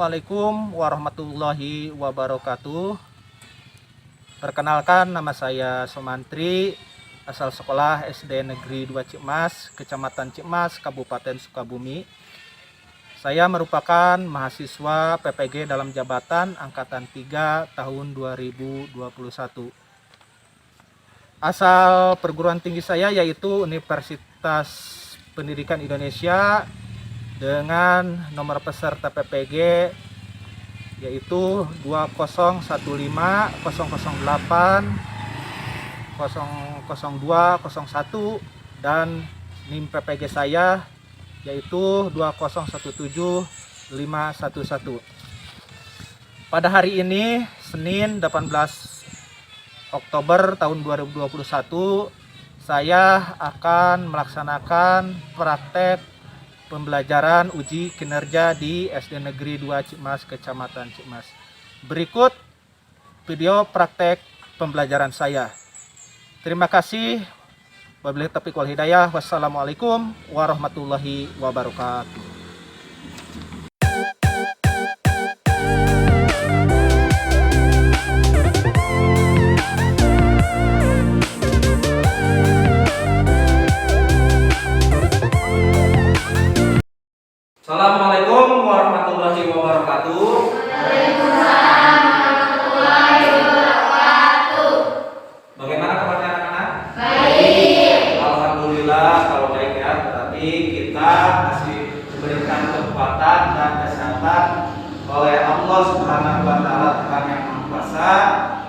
Assalamualaikum warahmatullahi wabarakatuh. Perkenalkan, nama saya Sumantri, asal sekolah SD Negeri 2 Cikmas, Kecamatan Cikmas, Kabupaten Sukabumi. Saya merupakan mahasiswa PPG dalam jabatan Angkatan 3 tahun 2021. Asal perguruan tinggi saya yaitu Universitas Pendidikan Indonesia dengan nomor peserta PPG yaitu 2015 008 002 01 dan NIM PPG saya yaitu 2017 511. Pada hari ini Senin 18 Oktober tahun 2021 saya akan melaksanakan praktek pembelajaran uji kinerja di SD Negeri 2 Cikmas, Kecamatan Cikmas. Berikut video praktek pembelajaran saya. Terima kasih. Wabillahi taufiq wal hidayah. Wassalamualaikum warahmatullahi wabarakatuh. Assalamualaikum warahmatullahi wabarakatuh. Waalaikumsalam warahmatullahi wabarakatuh. Bagaimana kabarnya anak-anak? Baik. Alhamdulillah kalau baik ya. Berarti kita masih diberikan kekuatan dan kesehatan oleh Allah Subhanahu wa taala, Tuhan yang Maha Kuasa,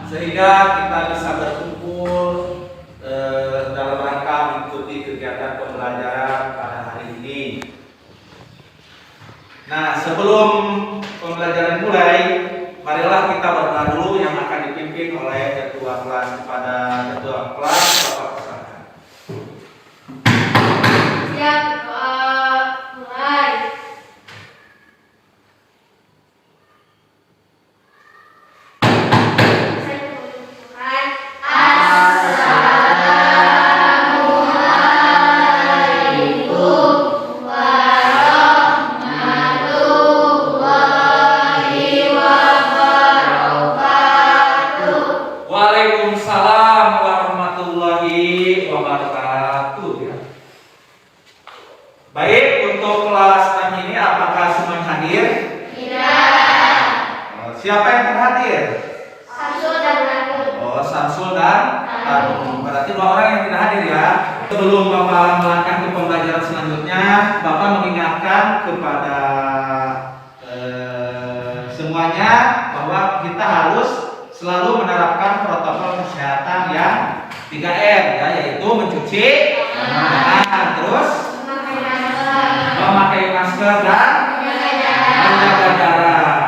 sehingga kita bisa berkumpul dalam rangka mengikuti kegiatan pembelajaran pada hari ini. Nah, sebelum pembelajaran mulai, marilah kita berdoa dulu yang akan dipimpin oleh ketua kelas. Kepada ketua kelas, Bapak persilakan. Siap, mulai. Waalaikumsalam warahmatullahi wabarakatuh ya. Baik, untuk kelas 6 ini apakah semua hadir? Tidak. Siapa yang terhadir? Samsul dan Ranul. Oh, Samsul dan Ranul. Berarti 2 orang yang tidak hadir ya. Sebelum Bapak melangkah ke pembelajaran selanjutnya, Bapak mengingatkan kepada semuanya bahwa kita harus selalu menerapkan protokol kesehatan yang 3M ya, yaitu mencuci tangan, terus memakai masker dan menjaga jarak.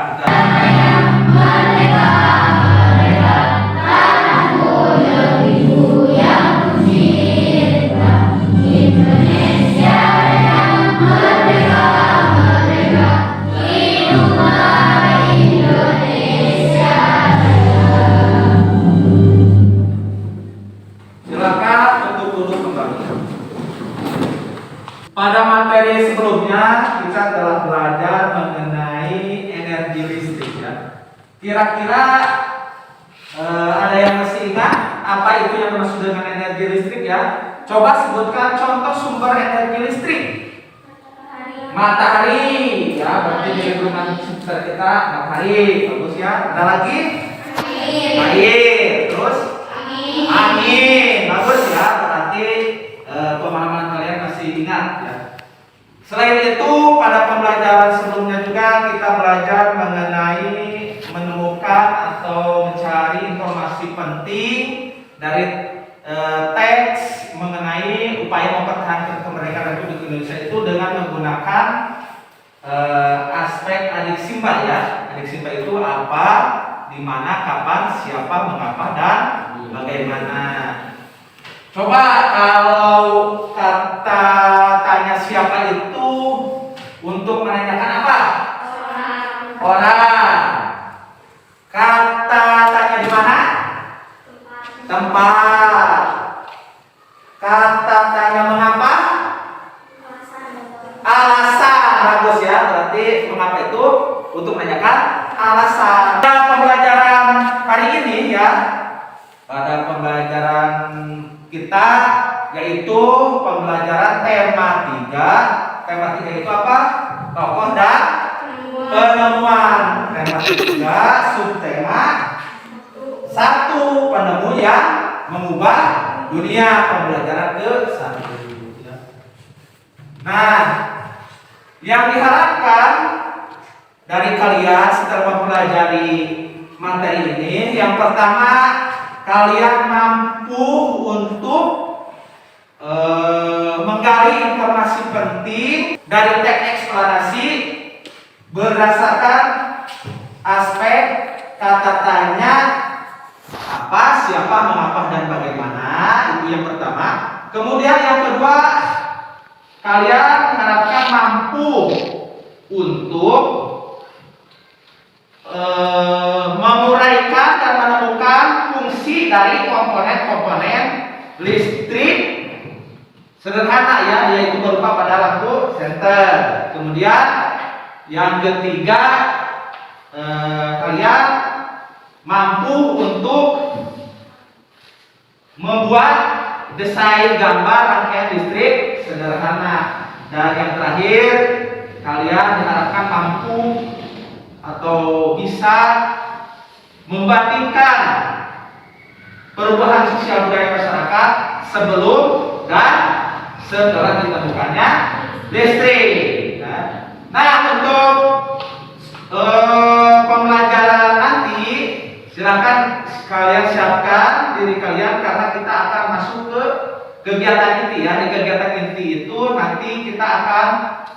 Pada materi sebelumnya kita telah belajar mengenai energi listrik ya. Kira-kira ada yang masih ingat apa itu yang dimaksud dengan energi listrik ya? Coba sebutkan contoh sumber energi listrik. Matahari ya, berarti di lingkungan sekitar kita matahari, bagus ya. Ada lagi? Air, terus angin, bagus ya. Berarti pemahaman kalian masih ingat ya. Selain itu, pada pembelajaran sebelumnya juga kita belajar mengenai menemukan atau mencari informasi penting dari teks mengenai upaya mempertahankan kemerdekaan Republik Indonesia itu dengan menggunakan aspek adik simba ya. Adik simba itu apa, di mana, kapan, siapa, mengapa, dan bagaimana. Coba kalau kata tanya siapa itu untuk menanyakan apa? Orang. Kata tanya di mana? Tempat. Kata tanya mengapa? Alasan. Bagus ya. Berarti mengapa itu untuk menanyakan alasan. Pada pembelajaran hari ini ya, pada pembelajaran kita yaitu pembelajaran tema 3. Tema 3 itu apa? Tokoh dan penemuan. Tema 3 subtema 1, penemu yang mengubah dunia, pembelajaran ke-1. Nah, yang diharapkan dari kalian setelah mempelajari materi ini, yang pertama kalian mampu untuk menggali informasi penting dari teks eksplanasi berdasarkan aspek kata tanya, apa, siapa, mengapa, dan bagaimana. Itu yang pertama. Kemudian yang kedua, kalian diharapkan mampu untuk menguraikan dan menemukan fungsi dari komponen-komponen listrik sederhana ya, yaitu berupa pada lampu senter. Kemudian yang ketiga, kalian mampu untuk membuat desain gambar rangkaian listrik sederhana. Dan yang terakhir, kalian diharapkan mampu atau bisa membandingkan perubahan sosial budaya masyarakat sebelum dan setelah ditemukannya listrik. Nah, untuk pembelajaran nanti silakan kalian siapkan diri kalian, karena kita akan masuk ke kegiatan inti ya. Di kegiatan inti itu nanti kita akan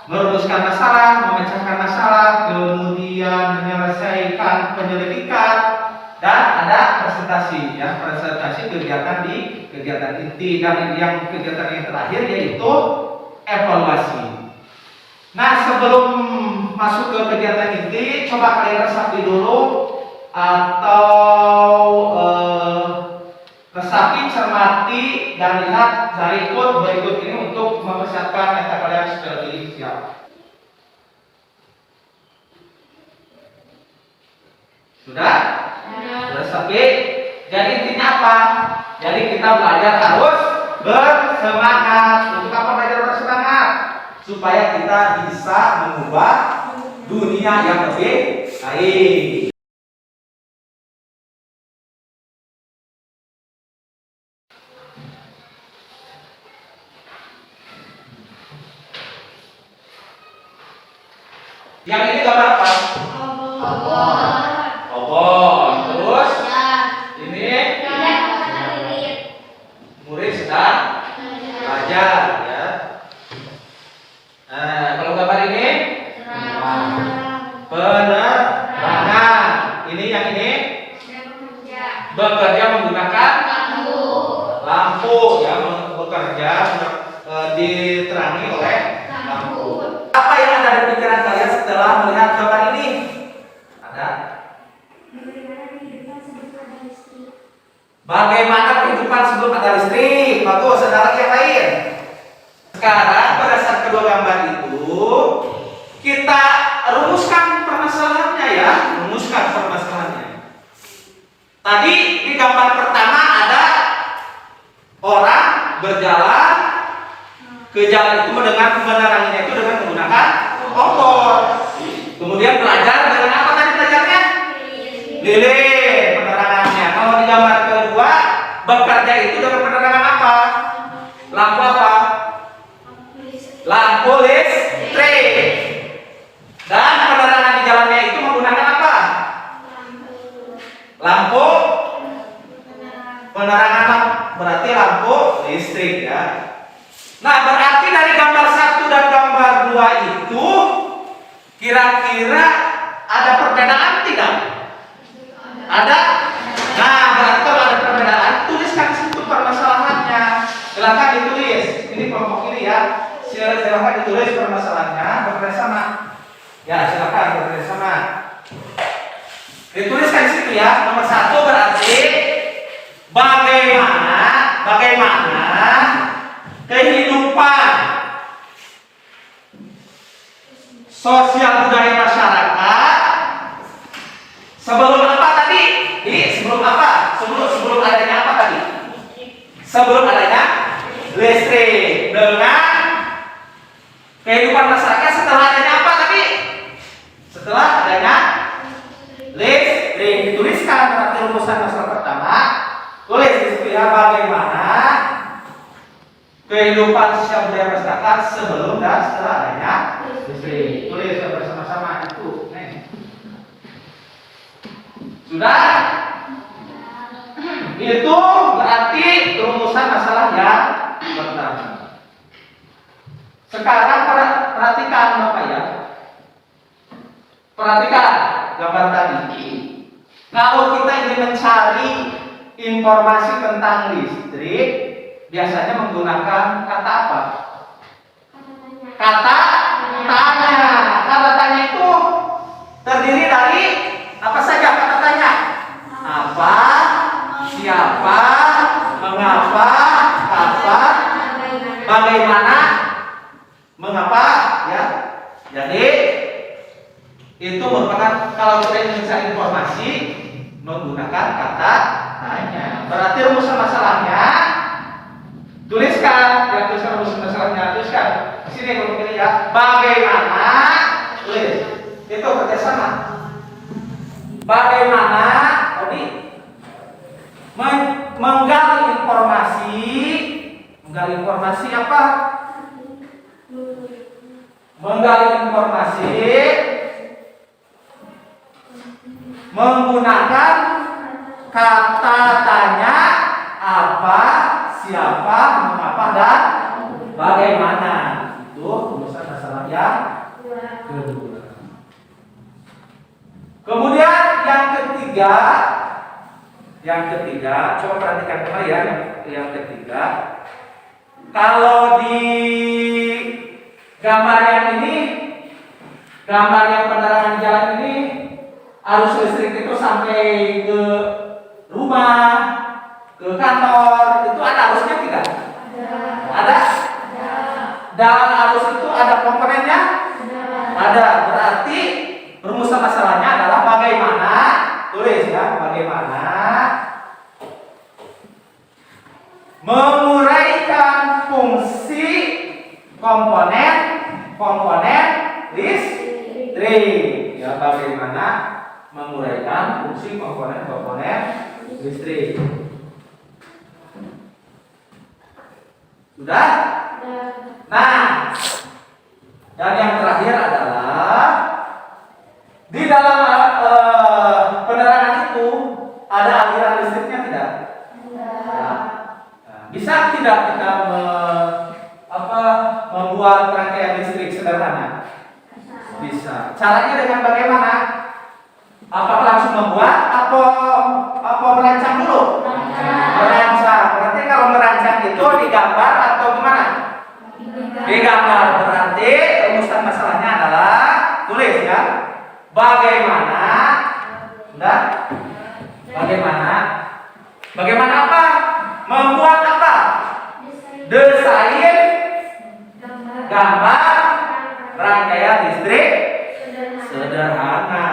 merumuskan masalah, memecahkan masalah, kemudian menyelesaikan penyelidikan, dan ada presentasi ya, presentasi kegiatan di kegiatan inti. Dan yang kegiatan yang terakhir yaitu evaluasi. Nah, sebelum masuk ke kegiatan inti, coba kalian resapi dulu atau resapi, cermati, dan lihat dari quote berikut ini untuk mempersiapkan mental kalian supaya lebih siap. Sudah? Resapi. Jadi intinya apa? Jadi kita belajar harus bersemangat. Untuk apa belajar bersemangat? Supaya kita bisa mengubah dunia yang lebih baik. Yang ini gambar apa? Obor. Terus ini murid sedang belajar ya. Nah, kalau gambar ini penerangan. Ini yang ini bekerja menggunakan lampu ya, bekerja diterangi oleh lampu. Apa yang ada di pikiran kalian setelah melihat gambar ini? Ada? Bagaimana kehidupan sebelum ada listrik? Bagus, ada lagi yang lain. Sekarang berdasarkan kedua gambar itu, kita rumuskan permasalahannya ya, rumuskan permasalahannya. Tadi di gambar pertama ada orang berjalan ke jalan itu dengan meneranginya itu dengan menggunakan obor. Kemudian belajar dengan apa tadi belajarnya? Lilin penerangannya. Kalau di gambar kedua, bekerja itu dengan penerangan apa? Lampu apa? Lampu listrik. Dan penerangan di jalannya itu menggunakan apa? Lampu penerangan, berarti lampu listrik ya. Nah, berarti dari gambar 1 dan gambar 2 itu kira-kira ada perbedaan tidak? Ada? Nah, berarti kalau ada perbedaan, tuliskan situ permasalahannya. Silakan ditulis. Ini kelompok ini ya. Silakan ditulis permasalahannya bekerja sama. Ya, silakan bekerja sama. Dituliskan di situ ya. Nomor 1 berarti bagaimana kehidupan sosial budaya masyarakat Sebelum apa tadi? Sebelum apa? Sebelum adanya apa tadi? Sebelum adanya listrik. Dengan kehidupan masyarakat setelah adanya apa tadi? Setelah adanya listrik. Dituliskan berarti rumusan masalah pertama. Tulis di situ ya, bagaimana kehidupan sosial budaya masyarakat sebelum dan setelah adanya listrik. Tulis bersama-sama itu. Sudah? Itu berarti rumusan masalah yang pertama. Sekarang perhatikan Bapak ya. Perhatikan gambar tadi. Kalau kita ingin mencari informasi tentang listrik, biasanya menggunakan kata apa? Kata tanya. Kata tanya itu terdiri dari apa saja kata tanya? Apa, siapa, mengapa, kapan, bagaimana, mengapa, ya. Jadi itu merupakan kalau kita ingin mencari informasi menggunakan kata tanya. Berarti rumusan masalahnya tuliskan, ya tuliskan rumusan masalahnya, tuliskan. Di sini kalau begini ya, bagaimana, tulis. Itu kerjasama. Bagaimana menggali informasi apa? Menggali informasi menggunakan kata tanya apa, siapa, mengapa, dan bagaimana. Itu rumusan masalah yang kedua. Kemudian yang ketiga, coba perhatikan kembali ya, yang ketiga. Kalau di gambar yang ini, gambar yang penerangan jalan ini, arus listrik itu sampai ke rumah, ke kantor, itu ada arusnya tidak? Ada? Dan arus itu ada komponennya? Ada. Berarti rumusan masalahnya adalah bagaimana, tulis ya, bagaimana menguraikan fungsi komponen listrik. Ya, bagaimana menguraikan fungsi komponen listrik. Sudah? Nah, dan yang terakhir adalah di dalam penerangan itu ada aliran listriknya tidak? Ya. Bisa tidak kita membuat rangkaian listrik sederhana? Bisa. Caranya dengan bagaimana? Apakah langsung membuat atau merancang dulu? Merancang. Berarti kalau merancang itu digambar atau gimana? Digambar. Berarti rumusan masalahnya adalah tulis ya. Bagaimana? Sudah? Bagaimana apa? Membuat apa? Desain gambar rangkaian listrik sederhana.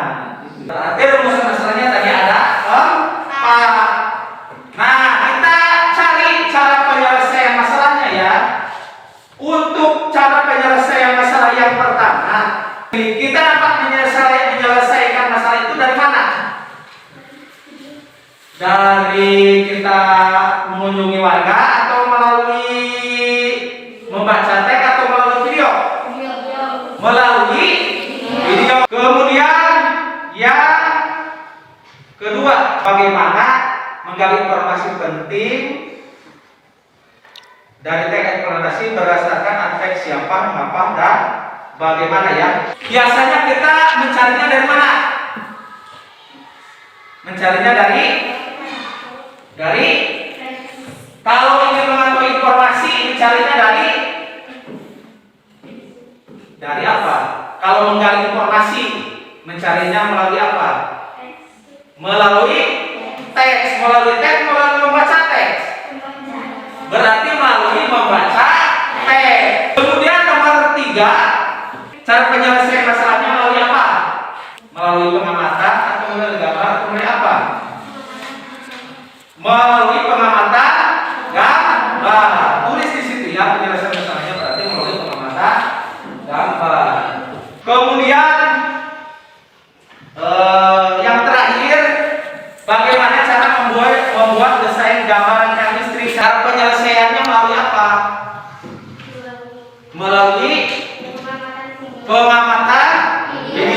Berarti rumusan masalahnya tadi ada 4. Nah, kita cari cara penyelesaian masalahnya ya. Untuk cara penyelesaian masalah yang pertama, kita dapat menyelesaikan masalah itu dari mana? Dari kita mengunjungi warga atau melalui membaca teks atau melalui video? Melalui video. Kemudian yang kedua, bagaimana menggali informasi penting dari teks eksplanasi berdasarkan aspek siapa, mengapa, dan bagaimana ya. Biasanya kita mencarinya dari mana? Mencarinya dari kalau ingin mengetahui informasi mencarinya dari apa? Kalau menggali informasi mencarinya melalui apa? Melalui teks, melalui membaca teks. Berarti melalui membaca teks. Kemudian nomor 3, cara penyelesaian masalahnya melalui apa? Melalui pengamatan atau melalui gambar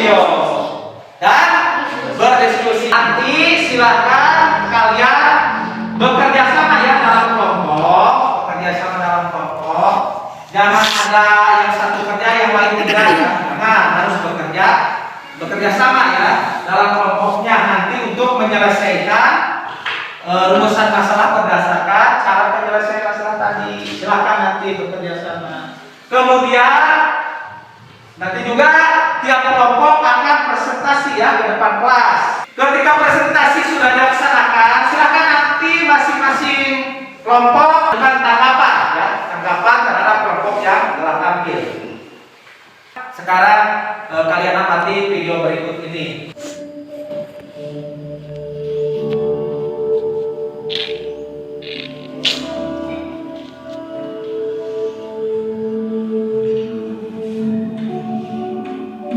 video dan berdiskusi. Nanti silakan kalian bekerja sama ya dalam kelompok, Jangan ada yang satu kerja yang lain tidak ya. Jangan, harus bekerja sama ya dalam kelompoknya nanti untuk menyelesaikan rumusan masalah berdasarkan cara penyelesaian masalah tadi. Silakan nanti bekerja sama. Kemudian nanti juga tiap kelompok akan presentasi ya di depan kelas. Ketika presentasi sudah dilaksanakan, silakan nanti masing-masing kelompok dengan tanggapan ya, tanggapan terhadap kelompok yang telah tampil. Sekarang kalian amati video berikut ini.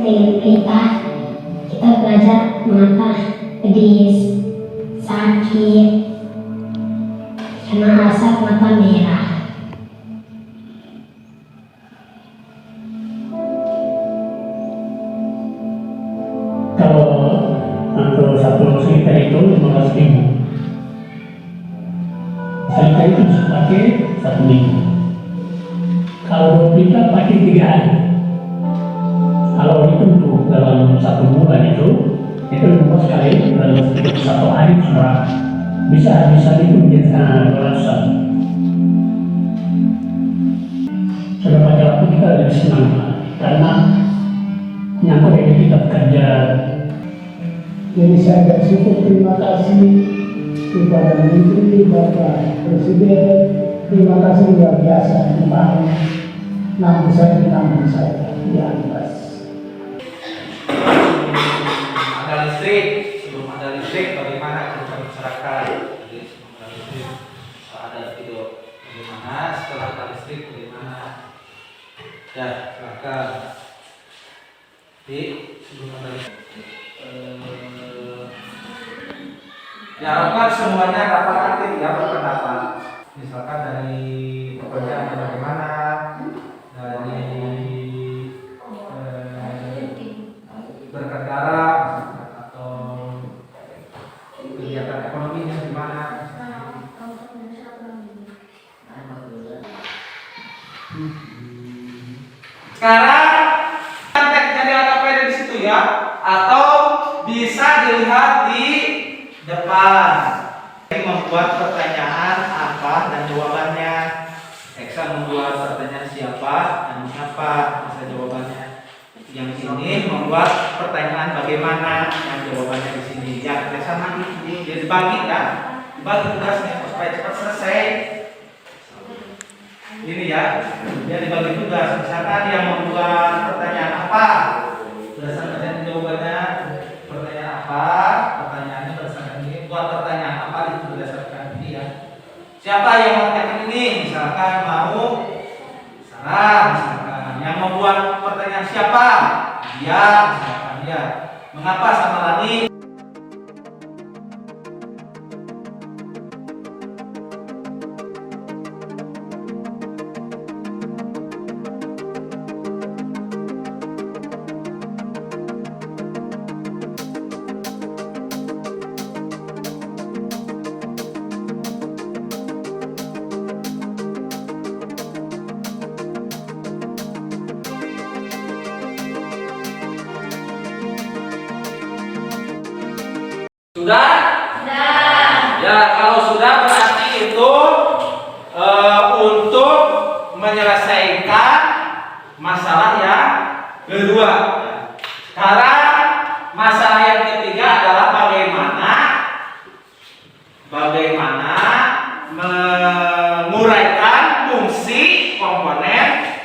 Dengan kita belajar mengapa pedis, sakit, kena asap mata merah. Kalau untuk satu cerita itu 15.000. Cerita itu bisa pakai 1 minggu. Kalau 2 cerita pakai 3 hari. Kalau itu untuk dalam 1 bulan itu luas sekali dalam 1 hari sudah bisa habisan itu menjadi 200-an. Sudah pakai waktu kita lebih senang karena nyangkut ini kita bekerja. Jadi saya bersyukur, terima kasih kepada Menteri, Bapak Presiden, terima kasih luar biasa membangun nama saya di kampung saya di Anambas. Ada listrik, sebelum ada listrik bagaimana kita masyarakat? Jadi sebelum ada listrik, ada video bagaimana, setelah ada listrik bagaimana? Ya, silakan. Jadi sebelum ada listrik, diharapkan semuanya dapat aktif ya berpendapat. Misalkan dari pekerjaannya bagaimana, dari berkendara atau kegiatan ekonominya gimana. Sekarang konteksnya dilakukan di situ ya, atau bisa dilihat di depan. Ini membuat pertanyaan apa dan jawabannya. Eksa membuat pertanyaan siapa dan mengapa masa jawabannya. Yang ini membuat pertanyaan bagaimana yang jawabannya di sini. Ya, sama ini jadi dibagikan, dibagi tugasnya supaya cepat selesai. Ini ya, dia dibagi tugas. Misalkan yang membuat pertanyaan apa, berdasarkan jawabannya pertanyaan apa, pertanyaannya berdasarkan ini. Buat pertanyaan apa itu berdasarkan ini ya. Siapa yang mengerjakan ini? Misalkan mau Sarah, misalkan yang membuat pertanyaan siapa? Dia, misalkan dia. Mengapa sama Lani? Sudah? Sudah. Ya, kalau sudah berarti itu untuk menyelesaikan masalah yang kedua. Sekarang masalah yang ketiga adalah bagaimana menguraikan fungsi komponen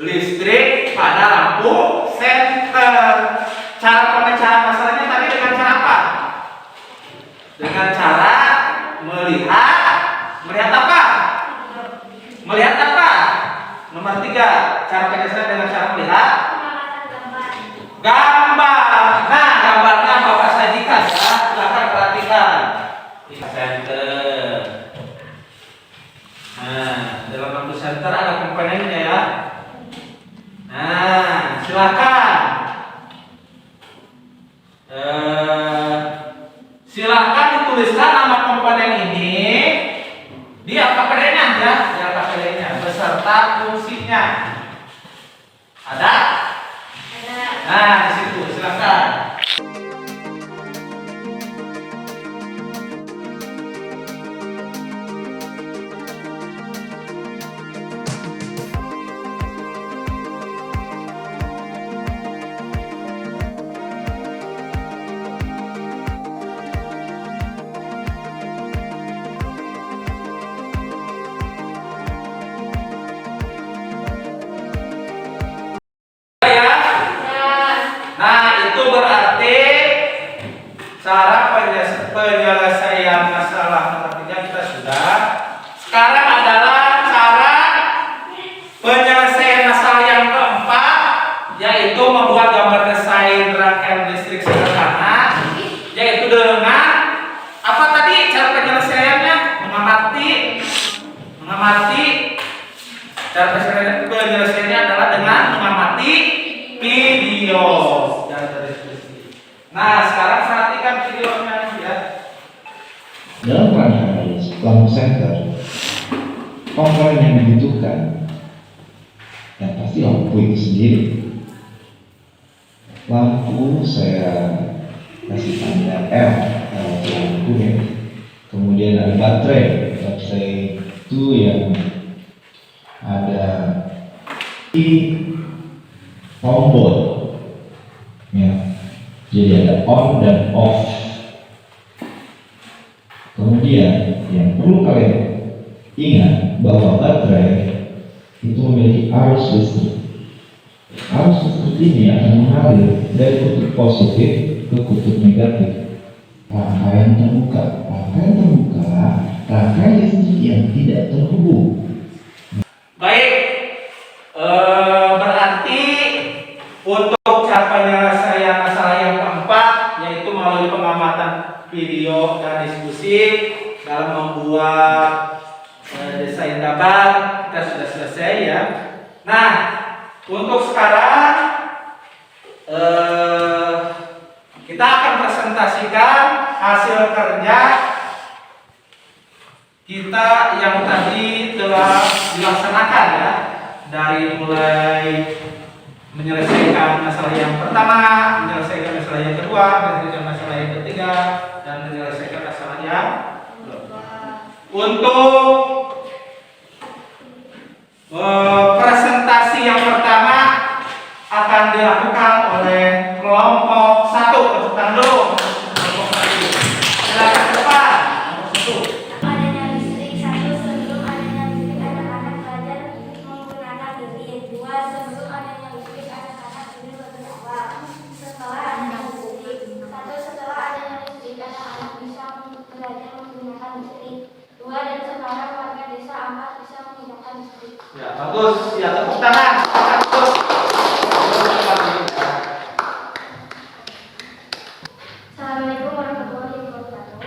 listrik pada lampu senter. Cara pemecahan masalahnya tadi dengan cara apa? Dengan cara melihat apa? Melihat apa? Nomor 3, cara penyelesaian dengan cara melihat gambar. Nah, gambarnya Bapak sajikan ya. Silakan perhatikan. Center. Nah, dalam lampu senter ada komponennya ya. Nah, silakan Nah, di situ silakan. Ya. Nah, itu berarti cara penyelesaian masalah matematika kita sudah. Sekarang adalah cara penyelesaian masalah yang keempat, yaitu membuat gambar desain rangkaian listrik sederhana, yaitu dengan apa tadi cara penyelesaiannya? Mengamati. Cara penyelesaiannya adalah dengan mengamati video dan diskusi. Nah, sekarang perhatikan videonya ya. Dalam menganalisis lampu senter, komponen yang dibutuhkan yang pasti lampu itu sendiri. Lampu saya kasih tanda L lampu ya. Kemudian ada baterai itu yang ada di tombol ya. Jadi ada on dan off. Kemudian yang perlu kalian ingat bahwa baterai itu memiliki arus listrik. Arus listrik ini akan mengalir dari kutub positif ke kutub negatif. Rangkaian terbuka, rangkaian listrik yang tidak terhubung. Baik, berarti untuk cara penyelesaian masalah yang keempat, yaitu melalui pengamatan video dan diskusi dalam membuat desain gambar, kita sudah selesai ya. Nah, untuk sekarang kita akan presentasikan hasil kerja kita yang tadi telah dilaksanakan ya, dari mulai menyelesaikan masalah yang pertama, menyelesaikan masalah yang kedua, menyelesaikan masalah yang ketiga, dan menyelesaikan masalah yang untuk presentasi yang pertama akan dilakukan oleh kelompok 1. Tepuk tangan dulu. Kelompok 1. Silakan ke depan. Nomor 1. Adanya listrik. 1. Sebelum adanya listrik, anak-anak belajar menggunakan lilin. 2. Sebelum adanya listrik, anak-anak ini berdakwah. Setelah adanya listrik. 1. Setelah adanya listrik, anak-anak bisa belajar menggunakan listrik. 2. Dan sekarang warga desa 4 bisa menggunakan listrik. Ya, bagus. Ya, tepuk tangan. Bagus. Assalamualaikum warahmatullahi wabarakatuh.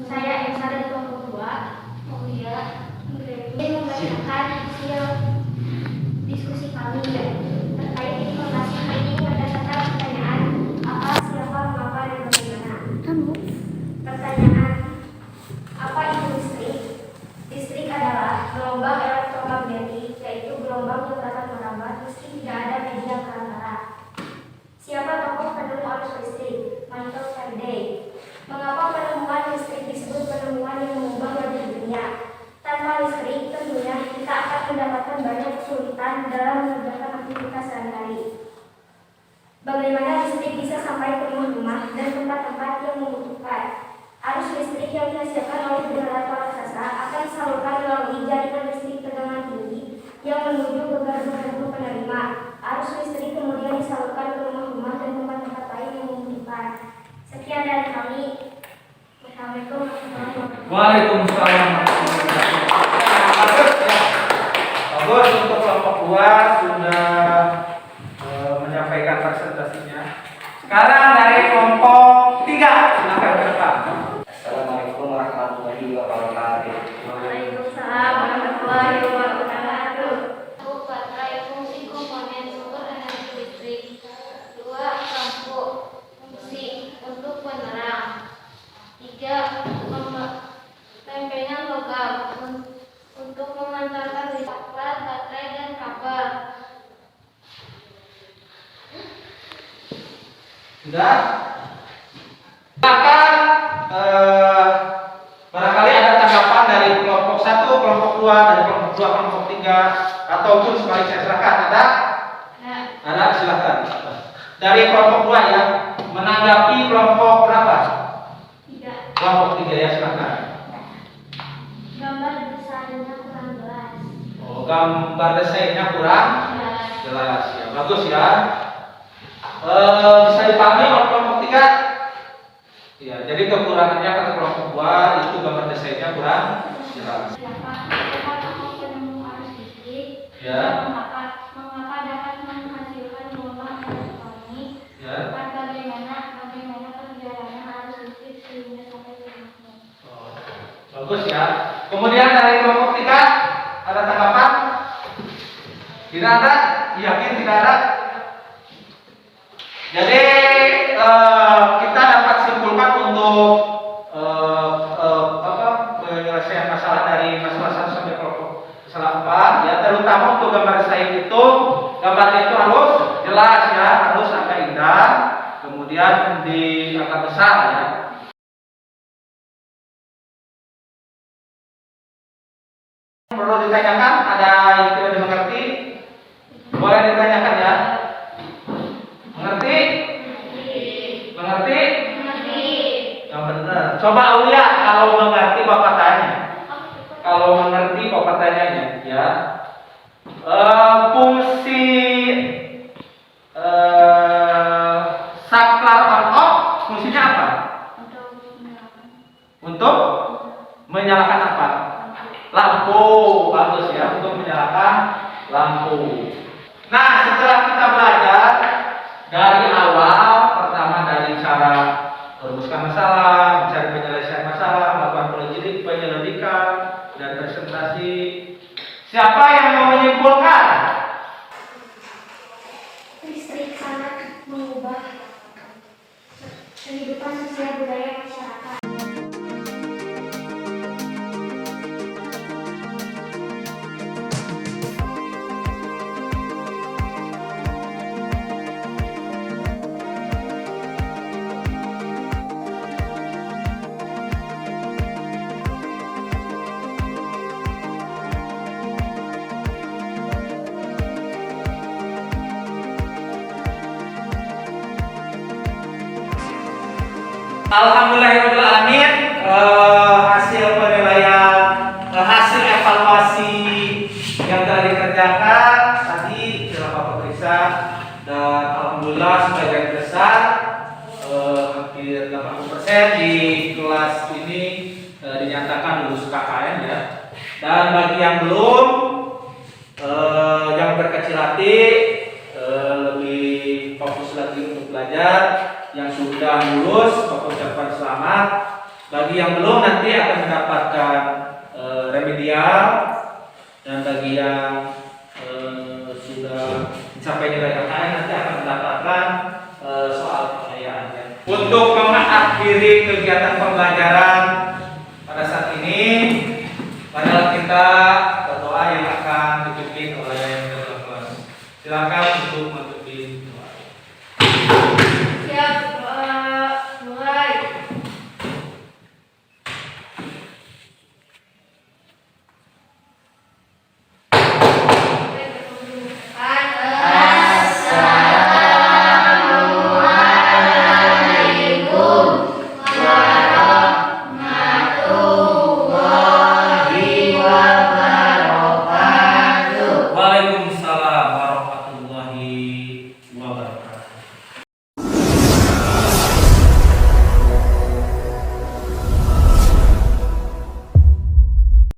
Saya Esa dari kelompok 2. Ingin membacakan hasil diskusi kami terkait informasi hari ini berdasarkan pertanyaan apa, siapa, mengapa, dan bagaimana. Pertanyaan: apa itu listrik? Listrik adalah gelombang elektromagnetik, yaitu gelombang yang dapat merambat meski tidak ada media perantara. Siapa tokoh penemu arus listrik? Michael Faraday. Mengapa penemuan listrik disebut penemuan yang mengubah wajah dunia? Tanpa listrik, tentunya kita akan mendapatkan banyak kesulitan dalam mengerjakan aktivitas sehari-hari. Bagaimana listrik bisa sampai ke rumah-rumah dan tempat-tempat yang membutuhkan? Arus listrik yang dihasilkan oleh generator raksasa akan disalurkan melalui jaringan listrik tegangan tinggi yang menuju ke gardu-gardu penerima. Arus listrik kemudian disalurkan ke rumah-rumah dan tempat-tempat lain yang membutuhkan. Sekian dari kami. Assalamualaikum warahmatullahi wabarakatuh. Waalaikumsalam warahmatullahi wabarakatuh. Bagus ya. Bagus, untuk kelompok 2 sudah menyampaikan presentasinya. Sekarang dari kelompok 3, silakan ke depan. Assalamualaikum warahmatullahi wabarakatuh. Waalaikumsalam warahmatullahi wabarakatuh. Baterai, fungsi komponen sumber energi listrik. 2. Lampu, fungsi untuk penerang. 3. Lempengan Sudah? Silakan barangkali ada tanggapan dari kelompok 1, kelompok 2, dari kelompok 2, kelompok 3, ataupun sebaliknya. Silakan. Ada? Ada, silakan. Dari kelompok 2 ya, menanggapi kelompok berapa? 3. Kelompok 3 ya, silakan. Gambar besarnya kurang jelas. Oh, gambar desainnya kurang jelas ya. Bagus ya. Bisa dipahami oleh kelompok 3? Ya, jadi kekurangannya kata kelompok 2 itu gambar desainnya kurang jelas. Siapa tokoh penemu arus listrik? Ya. Mengapa dapat menghasilkan gelombang elektronik? Ya. Bagaimana perjalanan arus listrik sehingga sampai ke magnet? Oh, bagus ya. Kemudian dari kelompok 3 ada tanggapan? Tidak ada? Yakin tidak ada? Jadi kita dapat simpulkan untuk penyelesaian masalah dari masalah 1 sampai kelompok masalah 4 ya, terutama untuk gambar desain itu gambarnya itu harus jelas ya, harus agak indah, kemudian di agak besar ya. Perlu ditanyakan, ada yang tidak dimengerti? Boleh ditanyakan ya. Mengerti? Mengerti? Yang benar. Coba Aulia, kalau mengerti Bapak tanya. Kalau mengerti Bapak tanyanya ya. Fungsi saklar on off fungsinya apa? Untuk menyalakan apa? Lampu. Bagus ya, untuk menyalakan lampu. Nah, setelah kita belajar dari awal, pertama dari cara merumuskan masalah, mencari penyelesaian masalah, melakukan penyelidikan dan presentasi. Siapa yang mau menyimpulkan? Listrik sangat mengubah kehidupan sosial budaya masyarakat. Alhamdulillahirrahmanirrahim. Hasil penilaian, hasil evaluasi yang telah dikerjakan tadi telah Bapak periksa, dan alhamdulillah sebagian besar hampir 80% di kelas ini dinyatakan lulus KKN ya. Dan bagi yang belum, yang berkecil hati, lebih fokus lagi untuk belajar. Yang sudah lulus, Bapak ucapkan selamat. Bagi yang belum, nanti akan mendapatkan remedial. Dan bagi yang sudah mencapai nilai KKN, nanti akan mendapatkan soal pengayaannya. Untuk mengakhiri kegiatan pembelajaran